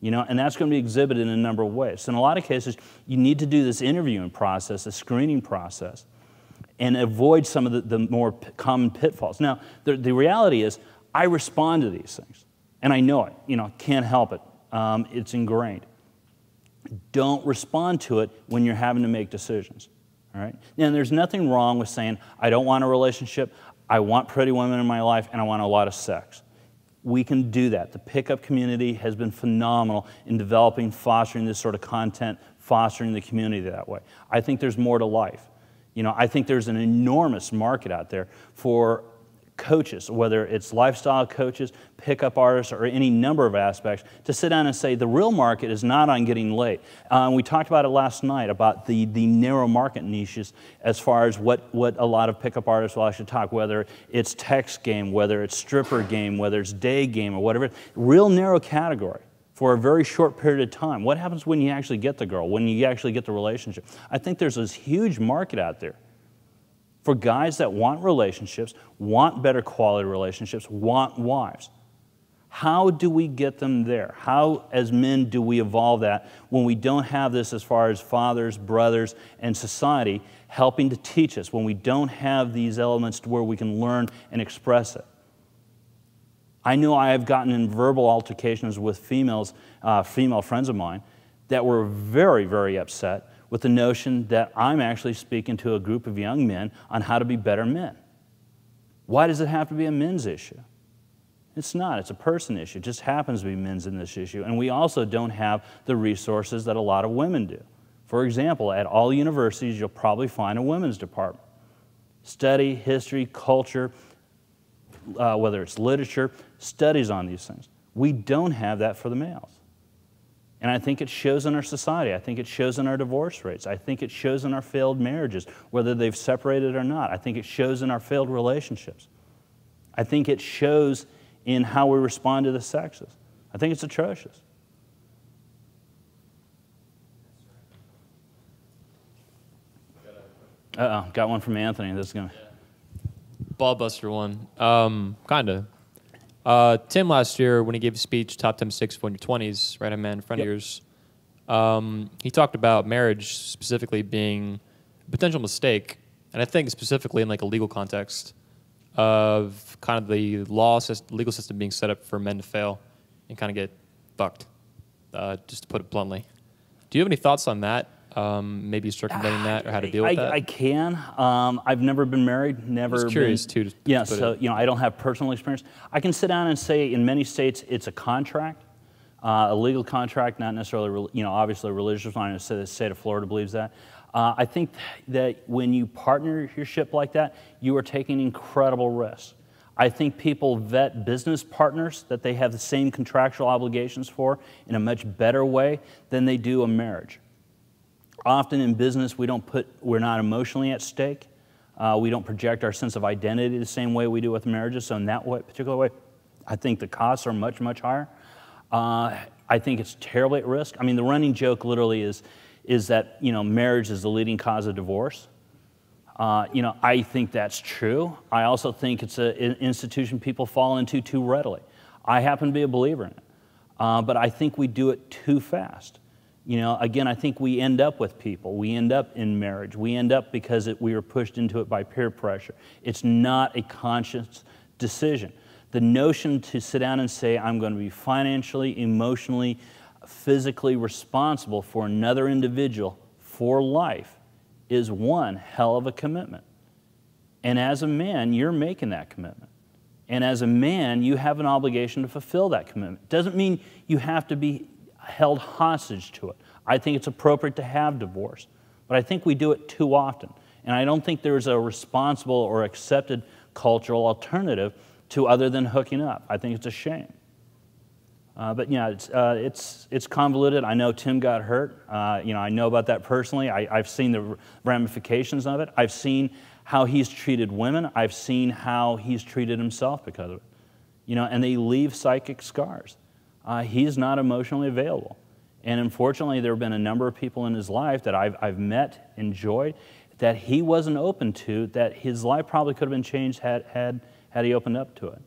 and that's going to be exhibited in a number of ways. So in a lot of cases, you need to do this interviewing process, a screening process, and avoid some of the more common pitfalls. Now, the reality is, I respond to these things, and I know it, can't help it. It's ingrained. Don't respond to it when you're having to make decisions, all right? And there's nothing wrong with saying, I don't want a relationship, I want pretty women in my life, and I want a lot of sex. We can do that. The pickup community has been phenomenal in developing, fostering this sort of content, fostering the community that way. I think there's more to life. I think there's an enormous market out there for coaches, whether it's lifestyle coaches, pickup artists, or any number of aspects, to sit down and say the real market is not on getting laid. We talked about it last night, about the narrow market niches as far as what a lot of pickup artists will actually talk, whether it's text game, whether it's stripper game, whether it's day game, or whatever. Real narrow category for a very short period of time. What happens when you actually get the girl, when you actually get the relationship? I think there's this huge market out there for guys that want relationships, want better quality relationships, want wives. How do we get them there? How, as men, do we evolve that when we don't have this as far as fathers, brothers, and society helping to teach us, when we don't have these elements to where we can learn and express it? I know I have gotten in verbal altercations with female friends of mine that were very, very upset with the notion that I'm actually speaking to a group of young men on how to be better men. Why does it have to be a men's issue? It's not. It's a person issue. It just happens to be men's in this issue. And we also don't have the resources that a lot of women do. For example, at all universities, you'll probably find a women's department. Study, history, culture, whether it's literature, studies on these things. We don't have that for the males. And I think it shows in our society. I think it shows in our divorce rates. I think it shows in our failed marriages, whether they've separated or not. I think it shows in our failed relationships. I think it shows in how we respond to the sexes. I think it's atrocious. Uh-oh, got one from Anthony. This is going to... Ball buster one. Kind of. Tim last year, when he gave a speech, Top 10 Mistakes for in your 20s, right, a man, a friend of yours, he talked about marriage specifically being a potential mistake, and I think specifically in like a legal context of kind of the legal system being set up for men to fail and kind of get fucked, just to put it bluntly. Do you have any thoughts on that? Maybe circumventing that, or how to deal with that? I can. I've never been married, never been... Just curious, too. Yeah, so, I don't have personal experience. I can sit down and say, in many states, it's a contract, a legal contract, not necessarily, obviously a religious one. The state of Florida believes that. I think that when you partner your ship like that, you are taking incredible risks. I think people vet business partners that they have the same contractual obligations for in a much better way than they do a marriage. Often in business, we're not emotionally at stake. We don't project our sense of identity the same way we do with marriages. So in that particular way, I think the costs are much, much higher. I think it's terribly at risk. I mean, the running joke literally is that, marriage is the leading cause of divorce. I think that's true. I also think it's an institution people fall into too readily. I happen to be a believer in it. But I think we do it too fast. Again, I think we end up with people. We end up in marriage. We end up because we were pushed into it by peer pressure. It's not a conscious decision. The notion to sit down and say, I'm going to be financially, emotionally, physically responsible for another individual for life is one hell of a commitment. And as a man, you're making that commitment. And as a man, you have an obligation to fulfill that commitment. Doesn't mean you have to be held hostage to it. I think it's appropriate to have divorce, but I think we do it too often. And I don't think there's a responsible or accepted cultural alternative to other than hooking up. I think it's a shame. But yeah, it's convoluted. I know Tim got hurt. I know about that personally. I've seen the ramifications of it. I've seen how he's treated women. I've seen how he's treated himself because of it. And they leave psychic scars. He's not emotionally available. And unfortunately, there have been a number of people in his life that I've met, enjoyed, that he wasn't open to, that his life probably could have been changed had he opened up to it.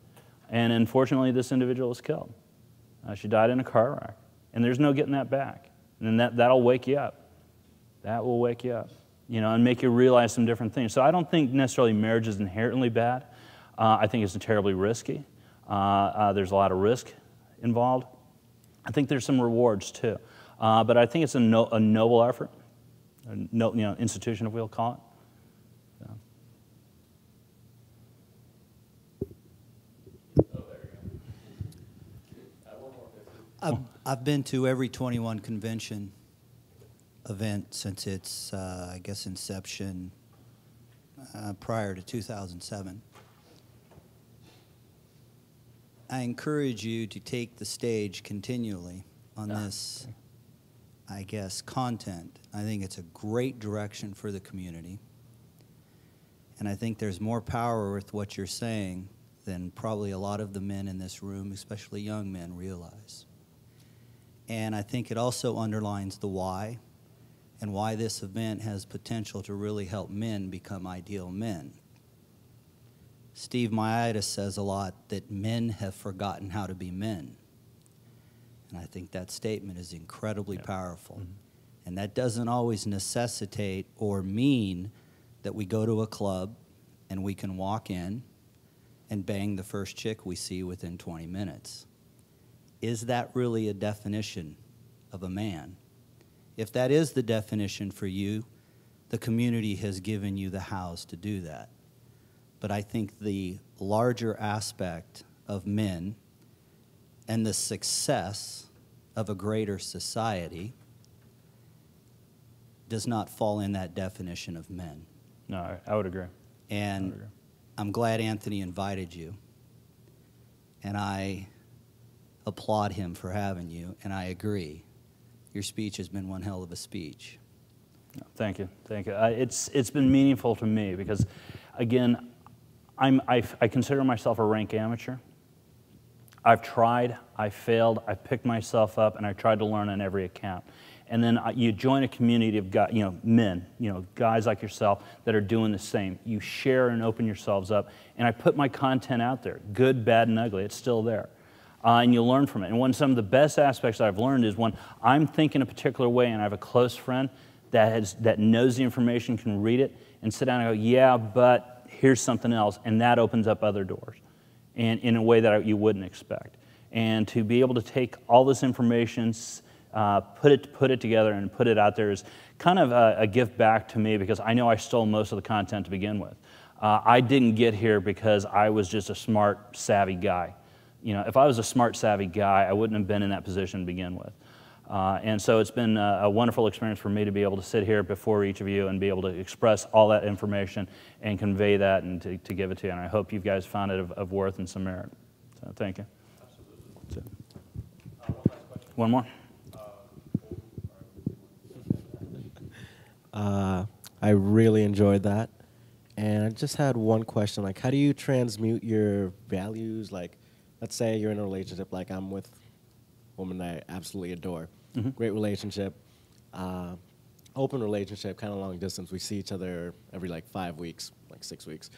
And unfortunately, this individual was killed. She died in a car wreck. and there's no getting that back. And then that'll wake you up. That will wake you up, you know, and make you realize some different things. So I don't think necessarily marriage is inherently bad. I think it's terribly risky. There's a lot of risk involved. I think there's some rewards too. But I think it's a noble effort, institution, if we'll call it. I've been to every 21 convention event since its, I guess, inception prior to 2007. I encourage you to take the stage continually on this, I guess, content. I think it's a great direction for the community. And I think there's more power with what you're saying than probably a lot of the men in this room, especially young men, realize. And I think it also underlines the why, and why this event has potential to really help men become ideal men. Steve Maitis says a lot that men have forgotten how to be men. And I think that statement is incredibly powerful. Mm-hmm. And that doesn't always necessitate or mean that we go to a club and we can walk in and bang the first chick we see within 20 minutes. Is that really a definition of a man? If that is the definition for you, the community has given you the hows to do that. But I think the larger aspect of men and the success of a greater society does not fall in that definition of men. No, I would agree. And I'm glad Anthony invited you. And I applaud him for having you, and I agree. Your speech has been one hell of a speech. Thank you, thank you. It's been meaningful to me because, again, I consider myself a rank amateur. I've tried, I failed, I picked myself up, and I tried to learn on every account. And then you join a community of guys, men, guys like yourself that are doing the same. You share and open yourselves up, and I put my content out there, good, bad, and ugly. It's still there. And you learn from it. And some of the best aspects that I've learned is when I'm thinking a particular way and I have a close friend that knows the information, can read it, and sit down and go, yeah, but here's something else, and that opens up other doors, and in a way that you wouldn't expect. And to be able to take all this information, put it together and put it out there is kind of a gift back to me, because I know I stole most of the content to begin with. I didn't get here because I was just a smart, savvy guy. If I was a smart, savvy guy, I wouldn't have been in that position to begin with. And so it's been a wonderful experience for me to be able to sit here before each of you and be able to express all that information and convey that and to give it to you. And I hope you guys found it of worth and some merit. So thank you. Absolutely. So, one more? I really enjoyed that. And I just had one question. Like, how do you transmute your values? Like, let's say you're in a relationship, like I'm with a woman I absolutely adore. Mm-hmm. Great relationship, open relationship, kind of long distance. We see each other every 5 weeks, 6 weeks.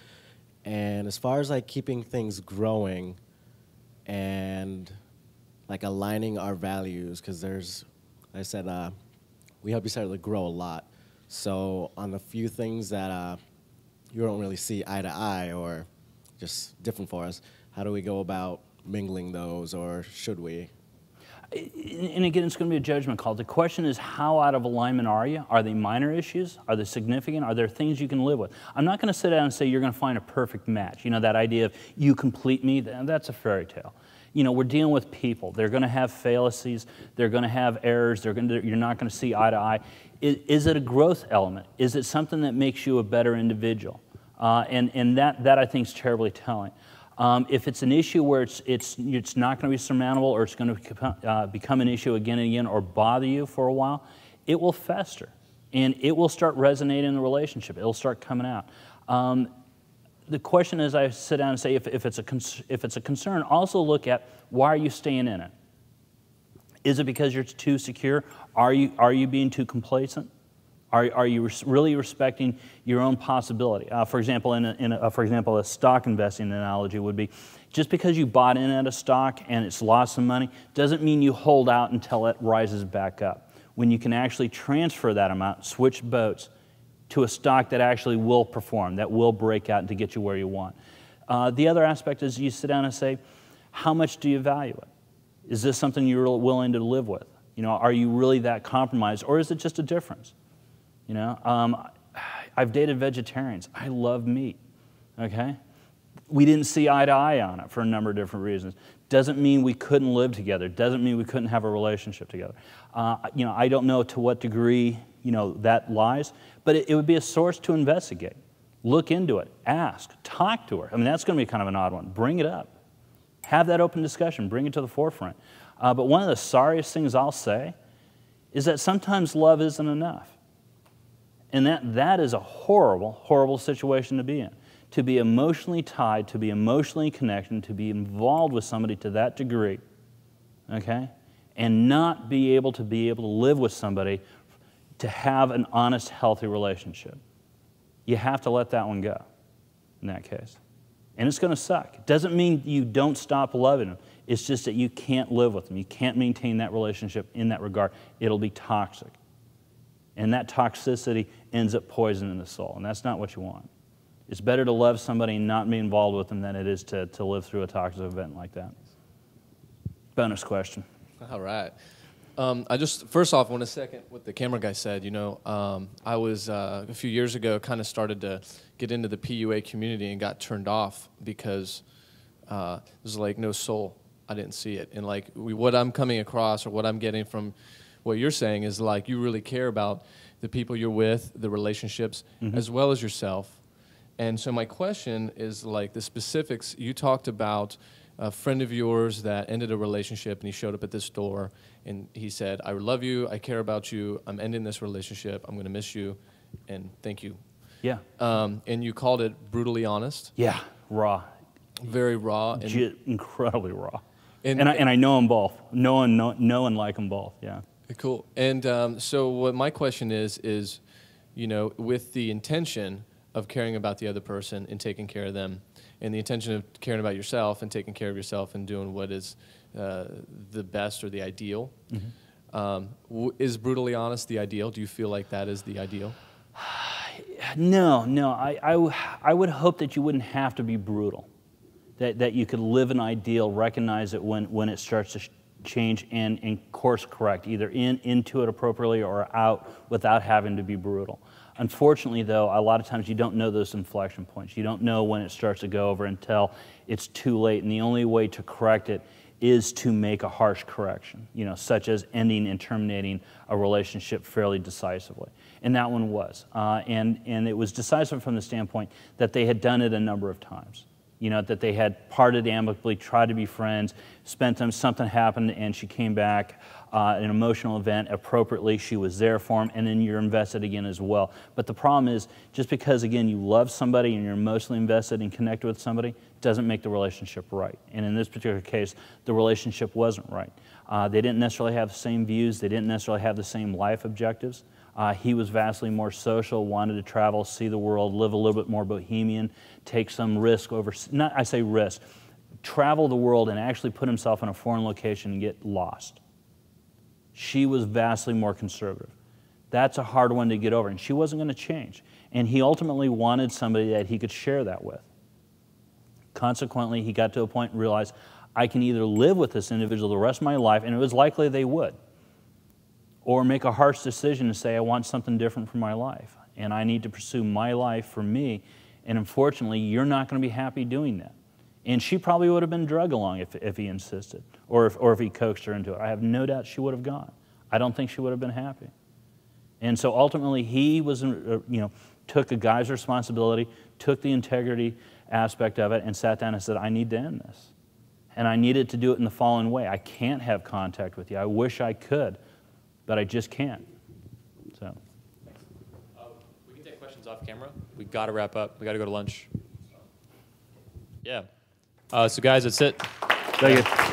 And as far as keeping things growing and aligning our values, because I said, we help each other grow a lot. So on the few things that you don't really see eye to eye or just different for us, how do we go about mingling those, or should we? And again, it's going to be a judgment call. The question is, how out of alignment are you? Are they minor issues? Are they significant? Are there things you can live with? I'm not going to sit down and say you're going to find a perfect match. That idea of you complete me, that's a fairy tale. We're dealing with people. They're going to have fallacies. They're going to have errors. You're not going to see eye to eye. Is it a growth element? Is it something that makes you a better individual? And that I think is terribly telling. If it's an issue where it's not going to be surmountable, or it's going to become an issue again and again, or bother you for a while, it will fester, and it will start resonating in the relationship. It'll start coming out. The question is, I sit down and say, if it's a concern, also look at, why are you staying in it? Is it because you're too secure? Are you being too complacent? Are you really respecting your own possibility? For example, for example, a stock investing analogy would be, just because you bought in at a stock and it's lost some money doesn't mean you hold out until it rises back up. When you can actually transfer that amount, switch boats to a stock that actually will perform, that will break out to get you where you want. The other aspect is you sit down and say, how much do you value it? Is this something you're willing to live with? You know, are you really that compromised, or is it just a difference? You know, I've dated vegetarians. I love meat, okay? We didn't see eye to eye on it for a number of different reasons. Doesn't mean we couldn't live together. Doesn't mean we couldn't have a relationship together. You know, I don't know to what degree, you know, that lies, but it would be a source to investigate. Look into it, ask, talk to her. I mean, that's going to be kind of an odd one. Bring it up. Have that open discussion, bring it to the forefront. But one of the sorriest things I'll say is that sometimes love isn't enough. And that is a horrible, horrible situation to be in. To be emotionally tied, to be emotionally connected, to be involved with somebody to that degree, okay? And not be able to live with somebody to have an honest, healthy relationship. You have to let that one go in that case. And it's going to suck. It doesn't mean you don't stop loving them. It's just that you can't live with them. You can't maintain that relationship in that regard. It'll be toxic. And that toxicity ends up poisoning the soul, and that's not what you want. It's better to love somebody and not be involved with them than it is to live through a toxic event like that. Bonus question. All right. I just, first off, want to second what the camera guy said. You know, I was, a few years ago, kind of started to get into the PUA community and got turned off because there's like no soul. I didn't see it. And like what I'm coming across or what I'm getting from what you're saying is like you really care about the people you're with, the relationships, as well as yourself. And so my question is like the specifics. You talked about a friend of yours that ended a relationship, and he showed up at this door, and he said, I love you, I care about you, I'm ending this relationship, I'm going to miss you, and thank you. Yeah. And you called it brutally honest. Yeah, raw. Very raw. And incredibly raw. And I know them both. Know and like them both, yeah. Cool. And so what my question is, you know, with the intention of caring about the other person and taking care of them, and the intention of caring about yourself and taking care of yourself and doing what is the best or the ideal, is brutally honest the ideal? Do you feel like that is the ideal? No. I would hope that you wouldn't have to be brutal, that you could live an ideal, recognize it when it starts to change and course correct, either into it appropriately or out without having to be brutal. Unfortunately, though, a lot of times you don't know those inflection points. You don't know when it starts to go over until it's too late, and the only way to correct it is to make a harsh correction, you know, such as ending and terminating a relationship fairly decisively. And that one was. And it was decisive from the standpoint that they had done it a number of times. You know, that they had parted amicably, tried to be friends, spent time, something happened, and she came back, an emotional event, appropriately, she was there for him, and then you're invested again as well. But the problem is, just because, again, you love somebody and you're emotionally invested and connected with somebody, doesn't make the relationship right. And in this particular case, the relationship wasn't right. They didn't necessarily have the same views, they didn't necessarily have the same life objectives. He was vastly more social, wanted to travel, see the world, live a little bit more bohemian, take some risk over, I say risk, travel the world and actually put himself in a foreign location and get lost. She was vastly more conservative. That's a hard one to get over, and she wasn't going to change. And he ultimately wanted somebody that he could share that with. Consequently, he got to a point and realized, I can either live with this individual the rest of my life, and it was likely they would, or make a harsh decision and say, I want something different for my life, and I need to pursue my life for me, and unfortunately, you're not going to be happy doing that. And she probably would have been drug along if he insisted, or if he coaxed her into it. I have no doubt she would have gone. I don't think she would have been happy. And so ultimately, he was, took a guy's responsibility, took the integrity aspect of it, and sat down and said, I need to end this. And I needed to do it in the following way. I can't have contact with you. I wish I could, but I just can't. So. We can take questions off camera. We got to wrap up. We got to go to lunch. Yeah. So guys, that's it. Thank you.